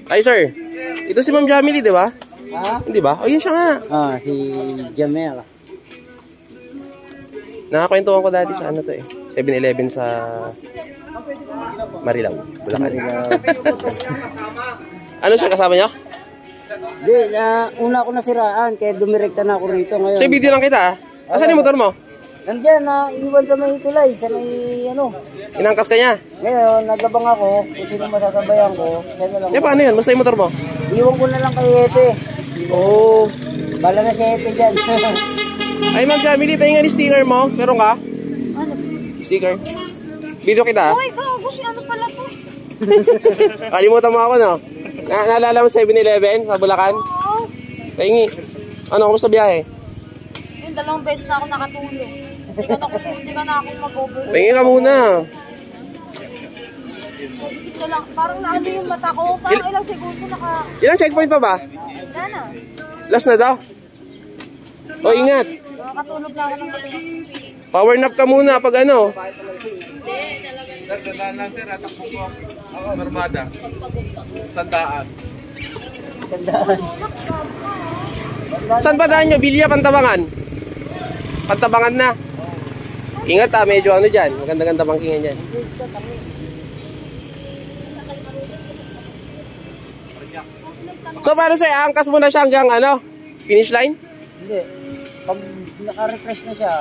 Ay, sir. Ito si Ma'am Jamily, di ba? Ha? Hindi ba? O, yun siya nga. Si Jamel. Nakakwentuhan ko dati sa ano to eh. 7-Eleven sa Marilao, Bulacan. Ano siya, kasama niya? Hindi, una ako nasiraan, kaya dumirekta na ako rito ngayon. Sa video lang kita ah. Asan yung motor mo? Nandiyan, iniwan sa may tulay, sa may ano. Inangkas ka niya? Ngayon, nagabang ako, kung sino masasabayan ko, siya na lang. Eh, paano yun? Basta yung motor mo? Iwan ko na lang kay Hepe. Oo. Bala na si Hepe dyan. Ay, Ma'am Jamily, pahinga ni sticker mo. Meron ka? Ano? Sticker. Video kita ah. Uy, gago, ano pala to? Kalimutan mo ako, no? Naalala mo 7-Eleven sa Bulacan? Oo. Pahingi. Ano, kumusta biyahe? Yung 2 beses na ako nakatulog. Hindi ka na ako mag-over. Pahingi ka muna. Ito lang, parang naano yung mata ko. Parang ilang segundo naka... Ilang checkpoint pa ba? Sana. Last na daw. O, ingat. Nakatulog na ako ng gabi. Power nap ka muna pag ano. Sir, sandaan lang sir, atakbo ko ako, Normada. Tandaan. Saan ba daan nyo? Bilya, Pantabangan? Pantabangan na. Ingat ah, medyo ano dyan. Maganda-ganda bangkingan dyan. So paano sir, angkas mo na siya hanggang ano? Finish line? Hindi, pag naka-refresh na siya,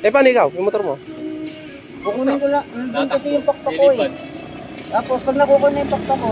Eh paano ikaw? Yung motor mo? kukunin ko lang, nandun kasi yung pakpak ko eh. Tapos pag nakukuha na yung pakpak ko,